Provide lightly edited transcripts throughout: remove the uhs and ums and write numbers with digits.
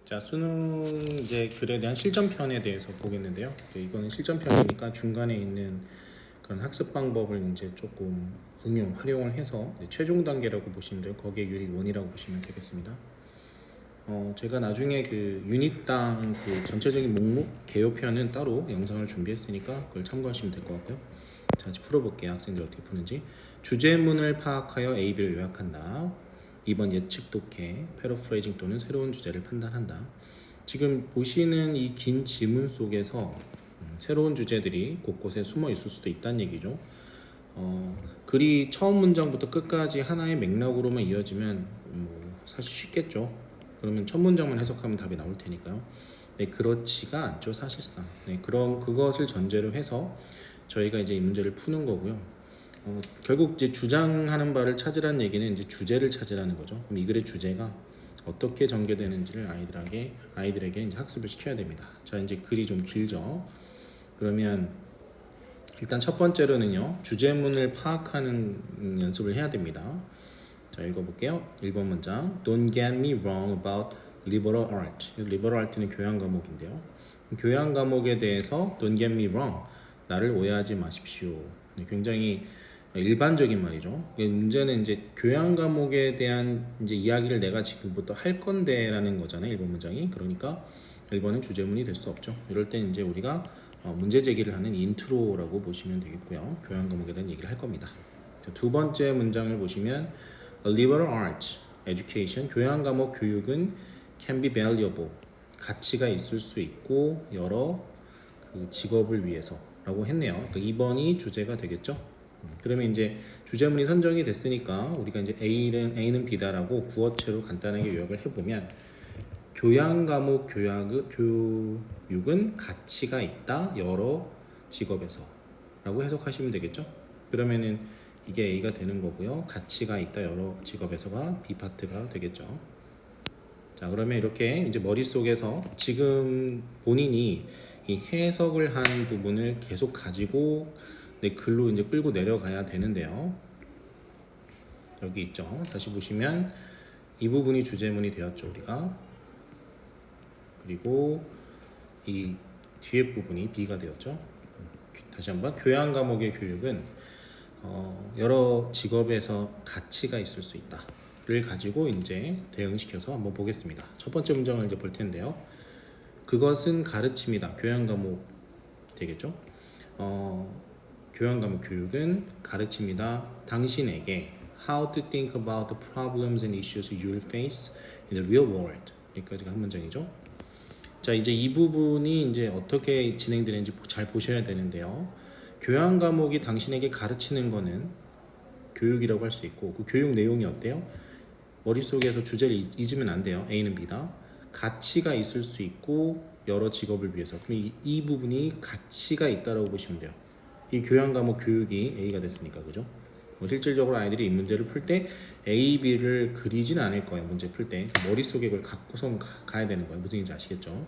자, 수능 이제 글에 대한 실전편에 대해서 보겠는데요. 이거는 실전편이니까 중간에 있는 그런 학습 방법을 이제 조금 활용을 해서 최종 단계라고 보시면 돼요. 거기에 유닛 1이라고 보시면 되겠습니다. 제가 나중에 그 유닛당 그 전체적인 목록 개요편은 따로 영상을 준비했으니까 그걸 참고하시면 될 것 같고요. 자, 같이 풀어볼게요. 학생들이 어떻게 푸는지. 주제문을 파악하여 A, B를 요약한다. 2번 예측 독해, 패러프레이징 또는 새로운 주제를 판단한다. 지금 보시는 이 긴 지문 속에서 새로운 주제들이 곳곳에 숨어 있을 수도 있다는 얘기죠. 글이 처음 문장부터 끝까지 하나의 맥락으로만 이어지면 사실 쉽겠죠. 그러면 첫 문장만 해석하면 답이 나올 테니까요. 네, 그렇지가 않죠, 사실상. 네, 그것을 전제로 해서 저희가 이제 이 문제를 푸는 거고요. 결국 이제 주장하는 바를 찾으라는 얘기는 이제 주제를 찾으라는 거죠. 그럼 이 글의 주제가 어떻게 전개되는지를 아이들에게 이제 학습을 시켜야 됩니다. 자, 이제 글이 좀 길죠. 그러면 일단 첫 번째로는요, 주제문을 파악하는 연습을 해야 됩니다. 자, 읽어볼게요. 1번 문장. Don't get me wrong about liberal art. liberal art는 교양 과목인데요. 교양 과목에 대해서 Don't get me wrong. 나를 오해하지 마십시오. 굉장히 일반적인 말이죠. 문제는 이제 교양 과목에 대한 이제 이야기를 내가 지금부터 할 건데라는 거잖아요. 1번 문장이. 그러니까 1번은 주제문이 될 수 없죠. 이럴 때 이제 우리가 문제 제기를 하는 인트로라고 보시면 되겠고요. 교양 과목에 대한 얘기를 할 겁니다. 자, 두 번째 문장을 보시면 A liberal arts education, 교양 과목 교육은 can be valuable, 가치가 있을 수 있고 여러 그 직업을 위해서라고 했네요. 그 2번이 주제가 되겠죠. 그러면 이제 주제문이 선정이 됐으니까 우리가 이제 A는 B다라고 구어체로 간단하게 요약을 해보면 교양 과목 교육은 가치가 있다 여러 직업에서 라고 해석하시면 되겠죠. 그러면은 이게 A가 되는 거고요. 가치가 있다 여러 직업에서가 B 파트가 되겠죠. 자, 그러면 이렇게 이제 머릿속에서 지금 본인이 이 해석을 한 부분을 계속 가지고 글로 이제 끌고 내려가야 되는데요. 여기 있죠. 다시 보시면 이 부분이 주제문이 되었죠, 우리가. 그리고 이 뒤에 부분이 B가 되었죠. 다시 한번 교양 과목의 교육은 여러 직업에서 가치가 있을 수 있다를 가지고 이제 대응시켜서 한번 보겠습니다. 첫 번째 문장을 이제 볼 텐데요. 그것은 가르침이다. 교양 과목 되겠죠. 교양 과목 교육은 가르침이다. 당신에게 how to think about the problems and issues you will face in the real world. 여기까지가 한 문장이죠. 자, 이제 이 부분이 이제 어떻게 진행되는지 잘 보셔야 되는데요. 교양 과목이 당신에게 가르치는 거는 교육이라고 할 수 있고 그 교육 내용이 어때요? 머릿속에서 주제를 잊으면 안 돼요. A는 B다. 가치가 있을 수 있고 여러 직업을 위해서. 그럼 이 부분이 가치가 있다라고 보시면 돼요. 이 교양 과목 교육이 A가 됐으니까, 그죠? 실질적으로 아이들이 이 문제를 풀 때 A, B를 그리진 않을 거예요. 문제 풀 때 머릿속에 그걸 갖고서 가야 되는 거예요. 무슨 얘기인지 아시겠죠?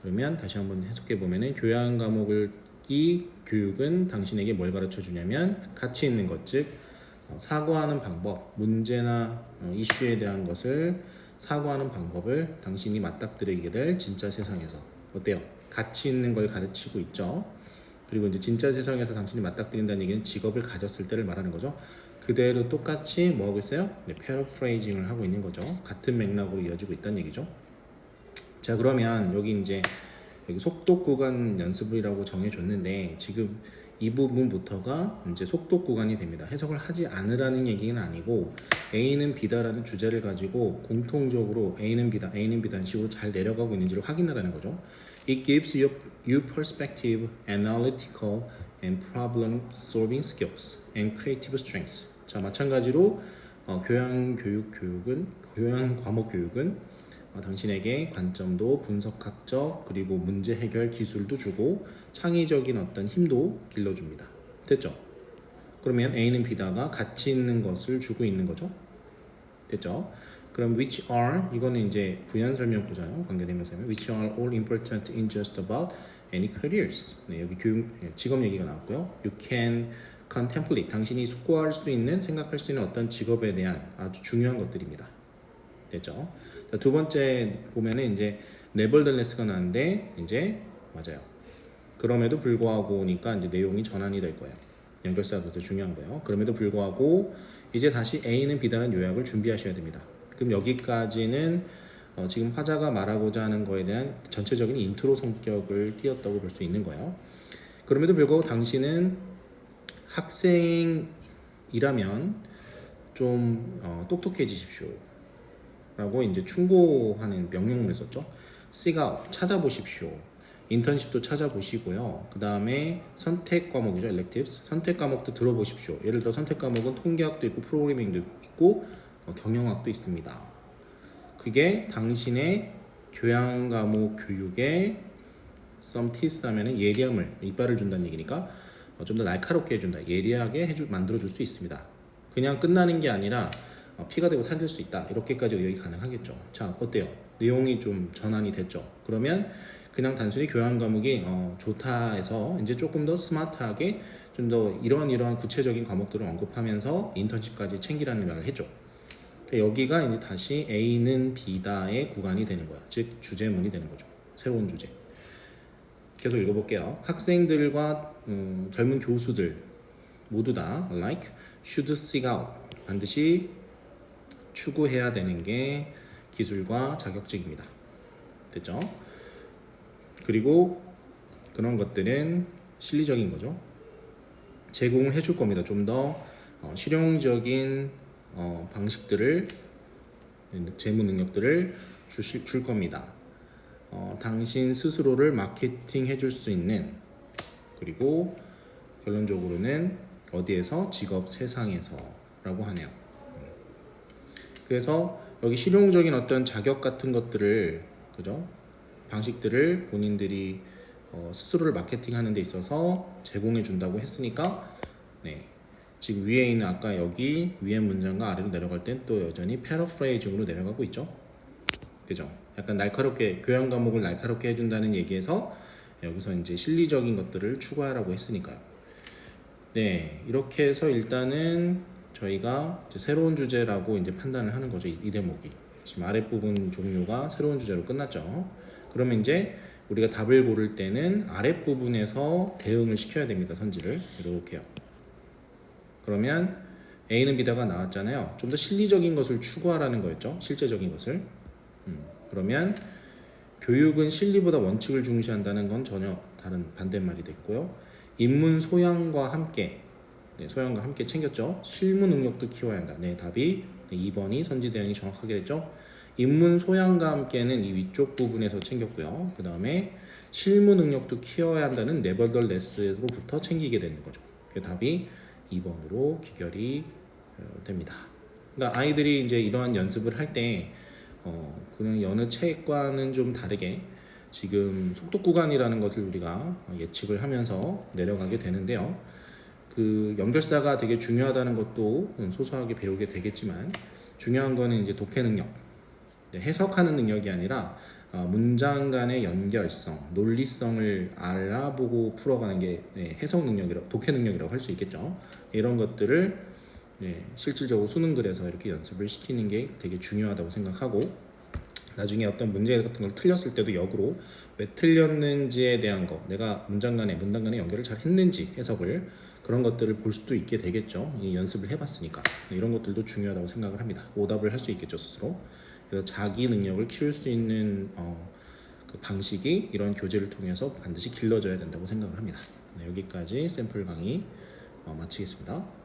그러면 다시 한번 해석해 보면은 교양 과목을 이 교육은 당신에게 뭘 가르쳐 주냐면 가치 있는 것, 즉 사고하는 방법, 문제나 이슈에 대한 것을 사고하는 방법을 당신이 맞닥뜨리게 될 진짜 세상에서 어때요? 가치 있는 걸 가르치고 있죠. 그리고 이제 진짜 세상에서 당신이 맞닥뜨린다는 얘기는 직업을 가졌을 때를 말하는 거죠. 그대로 똑같이 뭐 하고 있어요? 네, 패러프레이징을 하고 있는 거죠. 같은 맥락으로 이어지고 있다는 얘기죠. 자, 그러면 여기 이제 여기 속독 구간 연습이라고 정해줬는데 지금 이 부분부터가 이제 속독 구간이 됩니다. 해석을 하지 않으라는 얘기는 아니고 A는 B다라는 주제를 가지고 공통적으로 A는 B다, A는 B다는 식으로 잘 내려가고 있는지를 확인하라는 거죠. It gives you perspective, analytical and problem solving skills and creative strengths. 자, 마찬가지로 교양 과목 교육은 당신에게 관점도 분석학적 그리고 문제 해결 기술도 주고 창의적인 어떤 힘도 길러줍니다. 됐죠? 그러면 A는 B다가 가치 있는 것을 주고 있는 거죠. 됐죠? 그럼 which are 이거는 이제 부연 설명구잖아요. 관계대명사면 which are all important in just about any careers. 네, 여기 직업 얘기가 나왔고요. You can contemplate 당신이 숙고할 수 있는 생각할 수 있는 어떤 직업에 대한 아주 중요한 것들입니다. 됐죠? 자, 두 번째 보면은 이제 nevertheless가 나왔는데 이제 맞아요. 그럼에도 불구하고니까 이제 내용이 전환이 될 거예요. 연결사가 그래서 중요한 거예요. 그럼에도 불구하고 이제 다시 A는 B다는 요약을 준비하셔야 됩니다. 그럼 여기까지는 지금 화자가 말하고자 하는 거에 대한 전체적인 인트로 성격을 띄었다고 볼 수 있는 거예요. 그럼에도 불구하고 당신은 학생이라면 좀 똑똑해지십시오 라고 이제 충고하는 명령문을 썼죠. seek out, 찾아보십시오. 인턴십도 찾아보시고요. 그 다음에 선택 과목이죠. electives. 선택 과목도 들어보십시오. 예를 들어 선택 과목은 통계학도 있고 프로그래밍도 있고 경영학도 있습니다. 그게 당신의 교양 과목 교육에 some teeth 하면은 예리함을, 이빨을 준다는 얘기니까 좀 더 날카롭게 해준다, 예리하게 만들어줄 수 있습니다. 그냥 끝나는 게 아니라 피가 되고 살될 수 있다, 이렇게까지 의역이 가능하겠죠. 자, 어때요? 내용이 좀 전환이 됐죠. 그러면 그냥 단순히 교양 과목이 좋다 해서 이제 조금 더 스마트하게 좀 더 이러한 구체적인 과목들을 언급하면서 인턴십까지 챙기라는 말을 해줘. 여기가 이제 다시 A는 B다의 구간이 되는 거야. 즉 주제문이 되는 거죠. 새로운 주제. 계속 읽어볼게요. 학생들과 젊은 교수들 모두 다 like, should seek out, 반드시 추구해야 되는 게 기술과 자격증입니다. 됐죠? 그리고 그런 것들은 실리적인 거죠. 제공을 해줄 겁니다. 좀 더 실용적인 방식들을, 재무 능력들을 줄 겁니다. 당신 스스로를 마케팅 해줄 수 있는, 그리고 결론적으로는 어디에서? 직업 세상에서 라고 하네요. 그래서 여기 실용적인 어떤 자격 같은 것들을, 그죠? 방식들을 본인들이 스스로를 마케팅하는 데 있어서 제공해 준다고 했으니까, 네, 지금 위에 있는 아까 여기 위에 문장과 아래로 내려갈 땐 또 여전히 패러프레이징으로 내려가고 있죠. 그죠? 약간 날카롭게, 교양 과목을 날카롭게 해준다는 얘기에서 여기서 이제 실리적인 것들을 추구하라고 했으니까요. 네, 이렇게 해서 일단은 저희가 이제 새로운 주제라고 이제 판단을 하는 거죠. 이 대목이 지금 아랫부분 종류가 새로운 주제로 끝났죠. 그러면 이제 우리가 답을 고를 때는 아랫부분에서 대응을 시켜야 됩니다. 선지를 이렇게요. 그러면 A는 B다가 나왔잖아요. 좀 더 실리적인 것을 추구하라는 거였죠. 실제적인 것을. 그러면 교육은 실리보다 원칙을 중시한다는 건 전혀 다른 반대말이 됐고요. 인문 소양과 함께, 네, 소양과 함께 챙겼죠. 실무 능력도 키워야 한다. 네, 답이 2번이 선지 대응이 정확하게 됐죠. 인문 소양과 함께는 이 위쪽 부분에서 챙겼고요. 그 다음에 실무 능력도 키워야 한다는 nevertheless로부터 챙기게 되는 거죠. 그 답이 2번으로 귀결이 됩니다. 그러니까 아이들이 이제 이러한 연습을 할 때 그냥 여느 책과는 좀 다르게 지금 속독 구간이라는 것을 우리가 예측을 하면서 내려가게 되는데요. 그 연결사가 되게 중요하다는 것도 소소하게 배우게 되겠지만, 중요한 거는 이제 독해 능력, 해석하는 능력이 아니라 문장 간의 연결성, 논리성을 알아보고 풀어가는 게 해석 능력이라고, 독해 능력이라고 할 수 있겠죠. 이런 것들을 실질적으로 수능글에서 이렇게 연습을 시키는 게 되게 중요하다고 생각하고, 나중에 어떤 문제 같은 걸 틀렸을 때도 역으로 왜 틀렸는지에 대한 거, 내가 문장 간의 연결을 잘 했는지, 해석을, 그런 것들을 볼 수도 있게 되겠죠. 이 연습을 해봤으니까. 이런 것들도 중요하다고 생각을 합니다. 오답을 할 수 있겠죠, 스스로. 그래서 자기 능력을 키울 수 있는 그 방식이 이런 교재를 통해서 반드시 길러져야 된다고 생각을 합니다. 네, 여기까지 샘플 강의 마치겠습니다.